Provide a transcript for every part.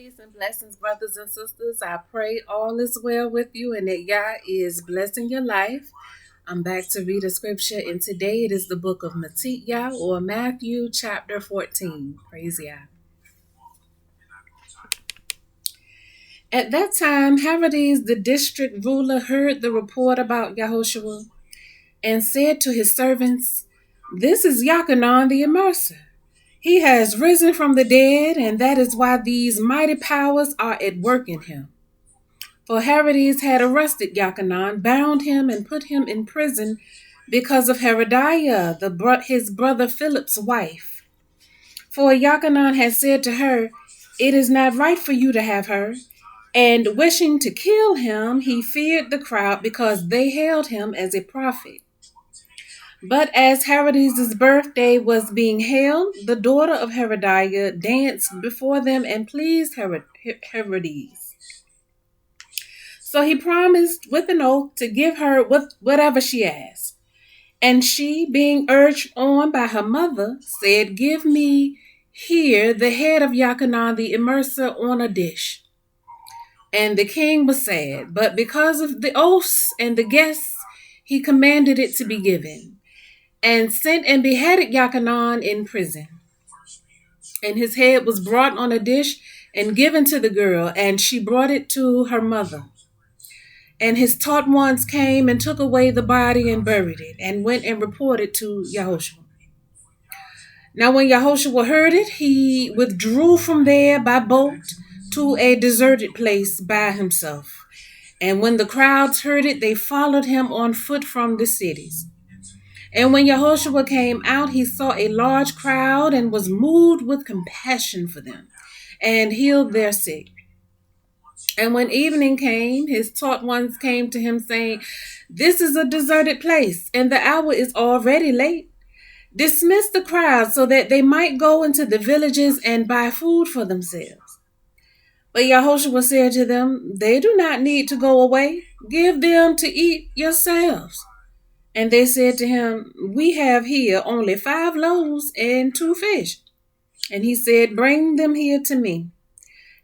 Peace and blessings, brothers and sisters. I pray all is well with you and that Yah is blessing your life. I'm back to read a scripture, and today it is the book of MattithYah, or Matthew chapter 14. Praise Yah. At that time, Herodes, the district ruler, heard the report about Yahushua and said to his servants, "This is Yochanan the Immerser. He has risen from the dead, and that is why these mighty powers are at work in him." For Herodes had arrested Yochanan, bound him, and put him in prison because of Herodiah, his brother Philip's wife. For Yochanan had said to her, "It is not right for you to have her." And wishing to kill him, he feared the crowd because they held him as a prophet. But as Herodes' birthday was being held, the daughter of Herodiah danced before them and pleased Herodes. So he promised with an oath to give her whatever she asked. And she, being urged on by her mother, said, "Give me here the head of Yochanan the Immerser on a dish." And the king was sad, but because of the oaths and the guests, he commanded it to be given, and sent and beheaded Yochanan in prison. And his head was brought on a dish and given to the girl, and she brought it to her mother. And his taught ones came and took away the body and buried it, and went and reported to Yahushua. Now when Yahushua heard it, he withdrew from there by boat to a deserted place by himself. And when the crowds heard it, they followed him on foot from the cities. And when Yahushua came out, he saw a large crowd and was moved with compassion for them, and healed their sick. And when evening came, his taught ones came to him, saying, "This is a deserted place, and the hour is already late. Dismiss the crowd so that they might go into the villages and buy food for themselves." But Yahushua said to them, "They do not need to go away. Give them to eat yourselves." And they said to him, "We have here only 5 loaves and 2 fish. And he said, "Bring them here to me."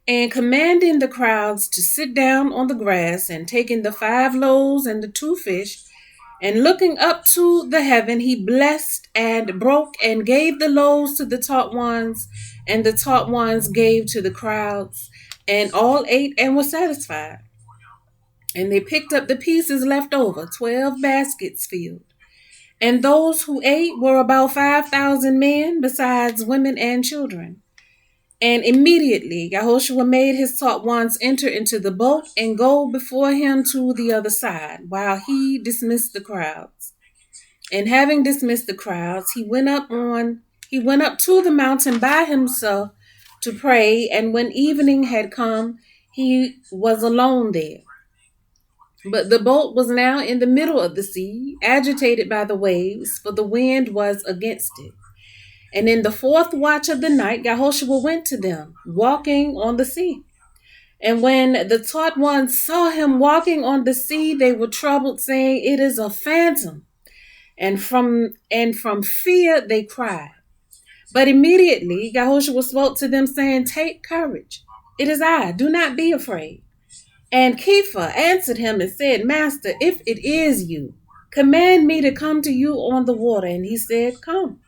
And commanding the crowds to sit down on the grass, and taking the 5 loaves and the 2 fish, and looking up to the heaven, he blessed and broke and gave the loaves to the taught ones, and the taught ones gave to the crowds, and all ate and were satisfied. And they picked up the pieces left over, 12 baskets filled. And those who ate were about 5,000 men, besides women and children. And immediately Yahushua made his taught ones enter into the boat and go before him to the other side, while he dismissed the crowds. And having dismissed the crowds, he went up to the mountain by himself to pray, and when evening had come, he was alone there. But the boat was now in the middle of the sea, agitated by the waves, for the wind was against it. And in the 4th watch of the night, Yahushua went to them, walking on the sea. And when the taught ones saw him walking on the sea, they were troubled, saying, "It is a phantom." And from fear they cried. But immediately Yahushua spoke to them, saying, "Take courage. It is I. Do not be afraid." And Kepha answered him and said, "Master, if it is you, command me to come to you on the water." And he said, "Come."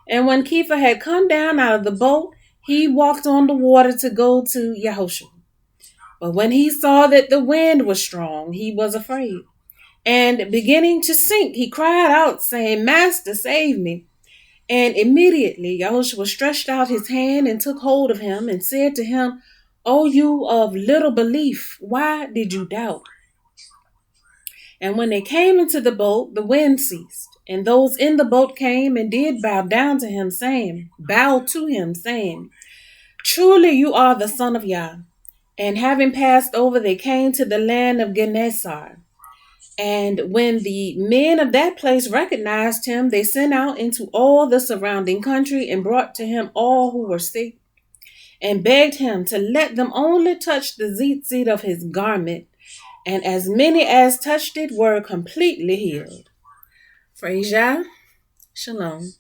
And when Kepha had come down out of the boat, he walked on the water to go to Yahushua. But when he saw that the wind was strong, he was afraid. And beginning to sink, he cried out, saying, "Master, save me." And immediately Yahushua stretched out his hand and took hold of him and said to him, "O you of little belief, why did you doubt?" And when they came into the boat, the wind ceased. And those in the boat came and did bow to him, saying, "Truly you are the Son of Yah." And having passed over, they came to the land of Gennesaret. And when the men of that place recognized him, they sent out into all the surrounding country and brought to him all who were sick, and begged him to let them only touch the tzitzit of his garment. And as many as touched it were completely healed. Praise Yah. Shalom.